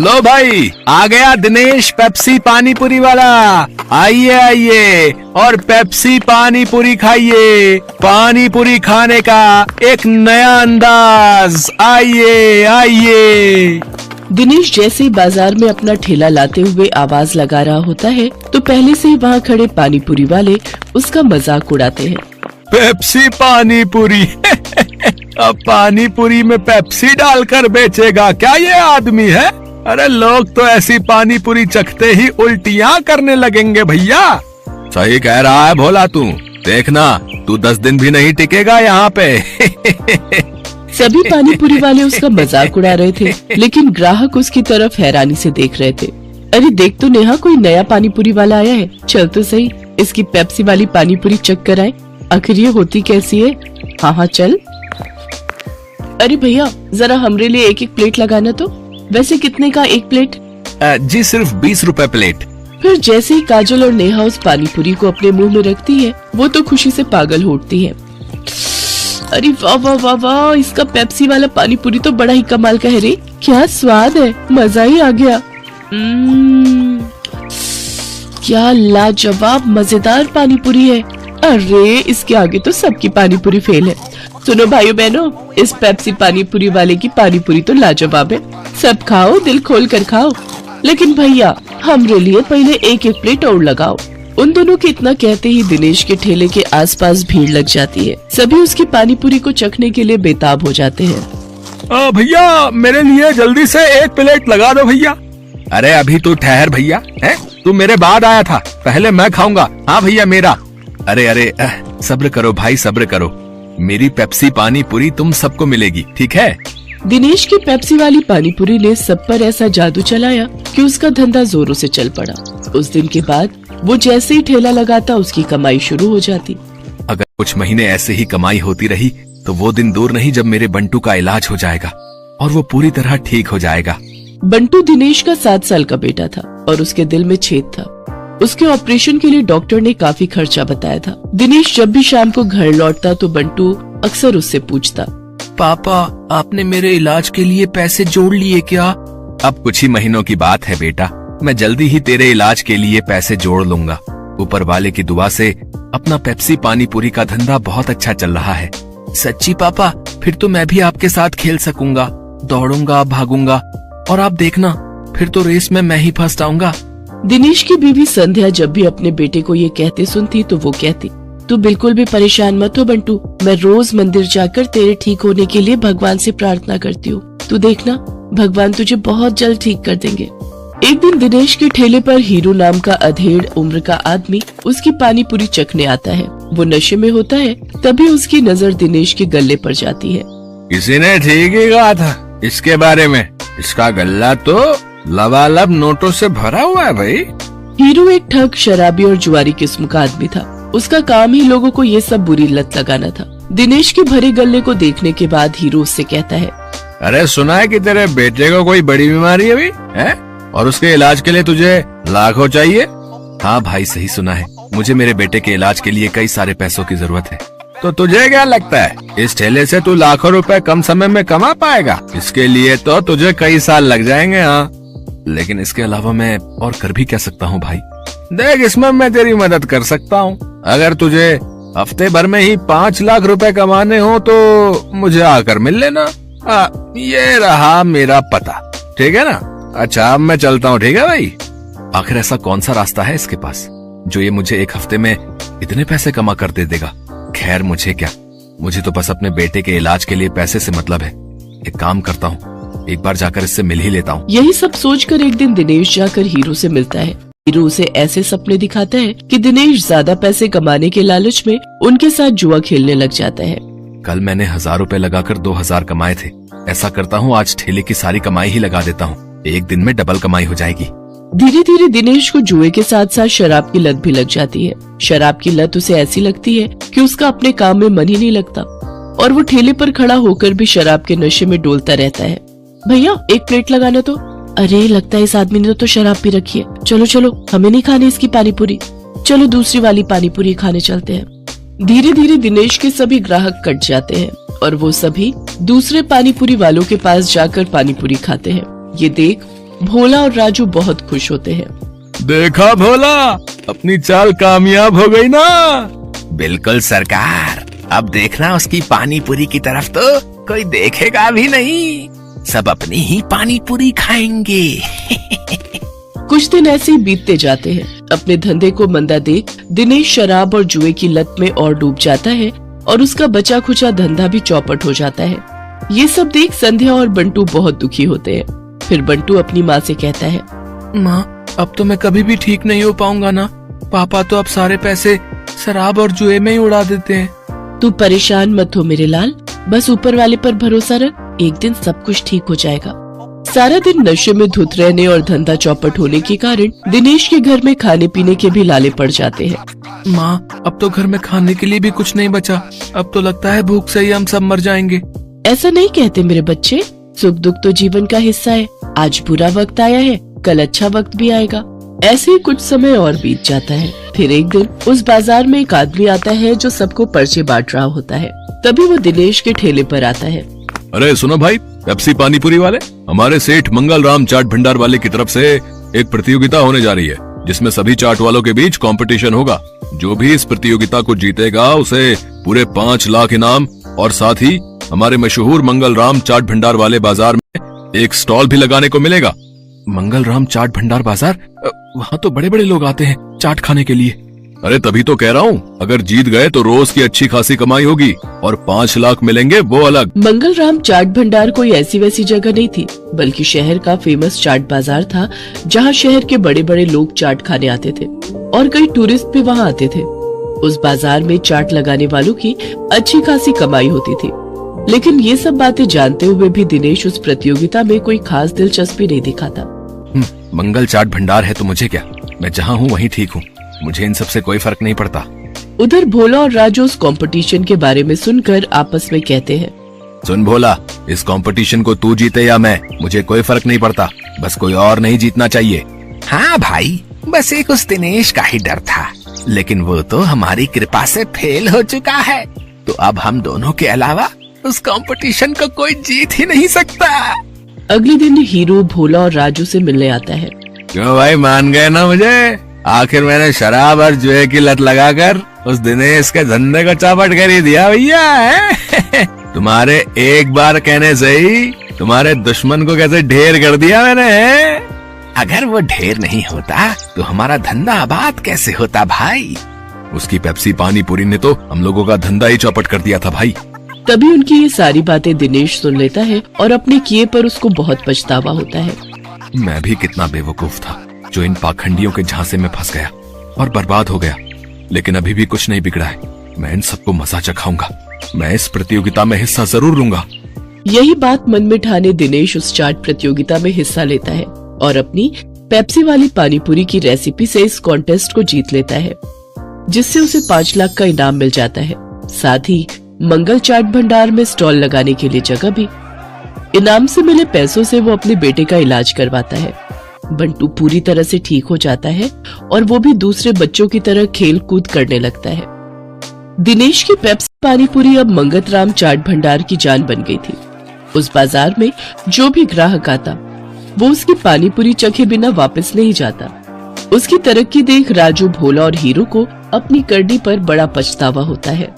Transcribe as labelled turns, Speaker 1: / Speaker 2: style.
Speaker 1: लो भाई, आ गया दिनेश पेप्सी पानी पूरी वाला। आइए आइए और पेप्सी पानी पूरी खाइए। पानी पूरी खाने का एक नया अंदाज। आइए आइए।
Speaker 2: दिनेश जैसे ही बाजार में अपना ठेला लाते हुए आवाज लगा रहा होता है तो पहले से ही वहाँ खड़े पानी पूरी वाले उसका मजाक उड़ाते हैं।
Speaker 1: पेप्सी पानी पूरी अब पानी पूरी में पेप्सी डालकर बेचेगा क्या ये आदमी है? अरे लोग तो ऐसी पानी पूरी चखते ही उल्टियाँ करने लगेंगे भैया। सही कह रहा है भोला तू। देखना तू 10 दिन भी नहीं टिकेगा यहाँ पे।
Speaker 2: सभी पानी पूरी वाले उसका मजाक उड़ा रहे थे, लेकिन ग्राहक उसकी तरफ हैरानी से देख रहे थे। अरे देख तो नेहा, कोई नया पानी पूरी वाला आया है। चल तो सही, इसकी पेप्सी वाली पानी पूरी चख कर आए, आखिर ये होती कैसी है। हाँ हाँ चल। अरे भैया जरा हमरे लिए एक एक प्लेट लगाना तो। वैसे कितने का एक प्लेट?
Speaker 1: जी सिर्फ 20 रुपए प्लेट।
Speaker 2: फिर जैसे ही काजल और नेहा उस पानी पूरी को अपने मुंह में रखती है, वो तो खुशी से पागल हो उठती है। अरे वाह वाह वाह वाह, इसका पेप्सी वाला पानी पूरी तो बड़ा ही कमाल का है रे। क्या स्वाद है, मजा ही आ गया। क्या लाजवाब मजेदार पानी पूरी है। अरे इसके आगे तो सबकी पानी पूरी फेल है। सुनो भाइयों बहनों, इस पेप्सी पानी पूरी वाले की पानी पूरी तो लाजवाब है। सब खाओ, दिल खोल कर खाओ, लेकिन भैया हमरे लिए पहले एक एक प्लेट और लगाओ। उन दोनों के इतना कहते ही दिनेश के ठेले के आसपास भीड़ लग जाती है। सभी उसकी पानी पूरी को चखने के लिए बेताब हो जाते हैं।
Speaker 1: भैया मेरे लिए जल्दी से एक प्लेट लगा दो भैया। अरे अभी तू ठहर भैया, है तू मेरे बाद आया था, पहले मैं खाऊंगा। हाँ भैया मेरा। अरे अरे सब्र करो भाई, सब्र करो। मेरी पेप्सी पानी पूरी तुम सबको मिलेगी, ठीक है?
Speaker 2: दिनेश की पेप्सी वाली पानी पूरी ने सब पर ऐसा जादू चलाया कि उसका धंधा जोरों से चल पड़ा। उस दिन के बाद वो जैसे ही ठेला लगाता उसकी कमाई शुरू हो जाती।
Speaker 1: अगर कुछ महीने ऐसे ही कमाई होती रही तो वो दिन दूर नहीं जब मेरे बंटू का इलाज हो जाएगा और वो पूरी तरह ठीक हो जाएगा।
Speaker 2: बंटू दिनेश का 7 साल का बेटा था और उसके दिल में छेद था। उसके ऑपरेशन के लिए डॉक्टर ने काफी खर्चा बताया था। दिनेश जब भी शाम को घर लौटता तो बंटू अक्सर उससे पूछता,
Speaker 1: पापा आपने मेरे इलाज के लिए पैसे जोड़ लिए क्या? अब कुछ ही महीनों की बात है बेटा, मैं जल्दी ही तेरे इलाज के लिए पैसे जोड़ लूंगा। ऊपर वाले की दुआ से अपना पेप्सी पानी पूरी का धंधा बहुत अच्छा चल रहा है। सच्ची पापा? फिर तो मैं भी आपके साथ खेल सकूंगा, दौड़ूंगा, भागूंगा और आप देखना फिर तो रेस में मैं ही फर्स्ट आऊंगा।
Speaker 2: दिनेश की बीवी संध्या जब भी अपने बेटे को ये कहते सुनती तो वो कहती, तू बिल्कुल भी परेशान मत हो बंटू, मैं रोज मंदिर जाकर तेरे ठीक होने के लिए भगवान से प्रार्थना करती हूँ। तू देखना भगवान तुझे बहुत जल्द ठीक कर देंगे। एक दिन दिनेश के ठेले पर हीरू नाम का अधेड़ उम्र का आदमी उसकी पानी पूरी चखने आता है। वो नशे में होता है, तभी उसकी नजर दिनेश के गले पर जाती है।
Speaker 1: किसी ने ठीक ही कहा था इसके बारे में, इसका गल्ला तो लबालब नोटों से भरा हुआ है भाई।
Speaker 2: हीरू एक ठग, शराबी और जुआरी किस्म का आदमी था। उसका काम ही लोगों को ये सब बुरी लत लगाना था। दिनेश के भरे गले को देखने के बाद हीरू उससे कहता है,
Speaker 1: अरे सुना है कि तेरे बेटे को कोई बड़ी बीमारी है अभी, है? और उसके इलाज के लिए तुझे लाखों चाहिए? हाँ भाई सही सुना है, मुझे मेरे बेटे के इलाज के लिए कई सारे पैसों की जरूरत है। तो तुझे क्या लगता है इस ठेले से तू लाखों रुपए कम समय में कमा पाएगा? इसके लिए तो तुझे कई साल लग जाएंगे। हाँ लेकिन इसके अलावा मैं और कर भी क्या सकता हूँ भाई? देख इसमें मैं तेरी मदद कर सकता हूँ। अगर तुझे हफ्ते भर में ही 5 लाख रुपए कमाने हो तो मुझे आकर मिल लेना। ये रहा मेरा पता, ठीक है ना? अच्छा अब मैं चलता हूँ, ठीक है भाई? आखिर ऐसा कौन सा रास्ता है इसके पास जो ये मुझे एक हफ्ते में इतने पैसे कमा कर दे देगा? खैर मुझे क्या, मुझे तो बस अपने बेटे के इलाज के लिए पैसे से मतलब है। एक काम करता हूँ, एक बार जाकर इससे मिल ही लेता हूँ।
Speaker 2: यही सब सोचकर एक दिन दिनेश जाकर हीरू से मिलता है। हीरू उसे ऐसे सपने दिखाता है कि दिनेश ज्यादा पैसे कमाने के लालच में उनके साथ जुआ खेलने लग जाता है।
Speaker 1: कल मैंने 1000 रुपए लगाकर 2000 कमाए थे। ऐसा करता हूँ आज ठेले की सारी कमाई ही लगा देता हूँ, एक दिन में डबल कमाई हो जाएगी।
Speaker 2: धीरे धीरे दिनेश को जुए के साथ साथ शराब की लत भी लग जाती है। शराब की लत उसे ऐसी लगती है कि उसका अपने काम में मन ही नहीं लगता और वो ठेले पर खड़ा होकर भी शराब के नशे में डोलता रहता है। भैया एक प्लेट लगाना तो। अरे लगता है इस आदमी ने तो शराब पी रखी है। चलो चलो हमें नहीं खानी इसकी पानी पूरी, चलो दूसरी वाली पानी पूरी खाने चलते हैं। धीरे धीरे दिनेश के सभी ग्राहक कट जाते हैं और वो सभी दूसरे पानी पूरी वालों के पास जाकर पानी पूरी खाते हैं। ये देख भोला और राजू बहुत खुश होते हैं।
Speaker 1: देखा भोला, अपनी चाल कामयाब हो गई ना। बिल्कुल सरकार, अब देखना उसकी पानी पूरी की तरफ तो कोई देखेगा भी नहीं, सब अपनी ही पानी पूरी खाएंगे।
Speaker 2: कुछ दिन ऐसे ही बीतते जाते हैं। अपने धंधे को मंदा देख दिनेश शराब और जुए की लत में और डूब जाता है और उसका बचा खुचा धंधा भी चौपट हो जाता है। ये सब देख संध्या और बंटू बहुत दुखी होते हैं। फिर बंटू अपनी माँ से कहता है,
Speaker 1: माँ, अब तो मैं कभी भी ठीक नहीं हो पाऊंगा ना। पापा तो अब सारे पैसे शराब और जुए में ही उड़ा देते हैं।
Speaker 2: तू परेशान मत हो मेरे लाल, बस ऊपर वाले पर भरोसा रख, एक दिन सब कुछ ठीक हो जाएगा। सारा दिन नशे में धुत रहने और धंधा चौपट होने के कारण दिनेश के घर में खाने पीने के भी लाले पड़ जाते हैं।
Speaker 1: माँ, अब तो घर में खाने के लिए भी कुछ नहीं बचा। अब तो लगता है भूख से ही हम सब मर जाएंगे।
Speaker 2: ऐसा नहीं कहते मेरे बच्चे, सुख दुख तो जीवन का हिस्सा है। आज बुरा वक्त आया है, कल अच्छा वक्त भी आएगा। ऐसे ही कुछ समय और बीत जाता है। फिर एक दिन उस बाजार में एक आदमी आता है जो सबको पर्चे बांट रहा होता है। तभी वो दिनेश के ठेले पर आता है।
Speaker 1: अरे सुनो भाई, पेप्सी पानीपुरी वाले, हमारे सेठ मंगल राम चाट भंडार वाले की तरफ से एक प्रतियोगिता होने जा रही है, जिसमें सभी चाट वालों के बीच कंपटीशन होगा। जो भी इस प्रतियोगिता को जीतेगा उसे पूरे 5 लाख इनाम और साथ ही हमारे मशहूर मंगल राम चाट भंडार वाले बाजार में एक स्टॉल भी लगाने को मिलेगा। मंगल राम चाट भंडार बाजार, वहाँ तो बड़े बड़े लोग आते हैं चाट खाने के लिए। अरे तभी तो कह रहा हूँ, अगर जीत गए तो रोज की अच्छी खासी कमाई होगी और 5 लाख मिलेंगे वो अलग।
Speaker 2: मंगल राम चाट भंडार कोई ऐसी वैसी जगह नहीं थी, बल्कि शहर का फेमस चाट बाजार था, जहाँ शहर के बड़े बड़े लोग चाट खाने आते थे और कई टूरिस्ट भी वहाँ आते थे। उस बाजार में चाट लगाने वालों की अच्छी खासी कमाई होती थी। लेकिन ये सब बातें जानते हुए भी दिनेश उस प्रतियोगिता में कोई खास दिलचस्पी नहीं दिखाता।
Speaker 1: मंगल चाट भंडार है तो मुझे क्या, मैं जहाँ हूँ वहीं ठीक हूँ, मुझे इन सब से कोई फर्क नहीं पड़ता।
Speaker 2: उधर भोला और राजू उस कंपटीशन के बारे में सुनकर आपस में कहते हैं,
Speaker 1: सुन भोला, इस कंपटीशन को तू जीते या मैं, मुझे कोई फर्क नहीं पड़ता, बस कोई और नहीं जीतना चाहिए। हाँ भाई, बस एक उस दिनेश का ही डर था, लेकिन वो तो हमारी कृपा से फेल हो चुका है, तो अब हम दोनों के अलावा उस कंपटीशन को कोई जीत ही नहीं सकता।
Speaker 2: अगले दिन हीरो भोला और राजू से मिलने आता है।
Speaker 1: क्यों भाई, मान गए ना मुझे? आखिर मैंने शराब और जुए की लत लगाकर उस दिनेश के धंधे को चौपट कर ही दिया भैया है। तुम्हारे एक बार कहने से ही तुम्हारे दुश्मन को कैसे ढेर कर दिया मैंने। अगर वो ढेर नहीं होता तो हमारा धंधा आबाद कैसे होता भाई? उसकी पेप्सी पानीपुरी ने तो हम लोगों का धंधा ही चौपट कर दिया था भाई।
Speaker 2: तभी उनकी ये सारी बातें दिनेश सुन लेता है और अपने किए पर उसको बहुत पछतावा होता है।
Speaker 1: मैं भी कितना बेवकूफ था जो इन पाखंडियों के झांसे में फंस गया और बर्बाद हो गया, लेकिन अभी भी कुछ नहीं बिगड़ा है। मैं इन सबको मजा चखाऊंगा, मैं इस प्रतियोगिता में हिस्सा जरूर लूंगा।
Speaker 2: यही बात मन में ठाने दिनेश उस चाट प्रतियोगिता में हिस्सा लेता है और अपनी पेप्सी वाली पानीपुरी की रेसिपी से इस कॉन्टेस्ट को जीत लेता है, जिससे उसे 5 लाख का इनाम मिल जाता है। साथ ही मंगल चाट भंडार में स्टॉल लगाने के लिए जगह भी। इनाम से मिले पैसों से वो अपने बेटे का इलाज करवाता है। बंटू पूरी तरह से ठीक हो जाता है और वो भी दूसरे बच्चों की तरह खेल कूद करने लगता है। दिनेश की पेप्सी पानीपुरी अब मंगल राम चाट भंडार की जान बन गई थी। उस बाजार में जो भी ग्राहक आता वो उसकी पानीपुरी चखे बिना वापस नहीं जाता। उसकी तरक्की देख राजू, भोला और हीरो को अपनी करनी पर बड़ा पछतावा होता है।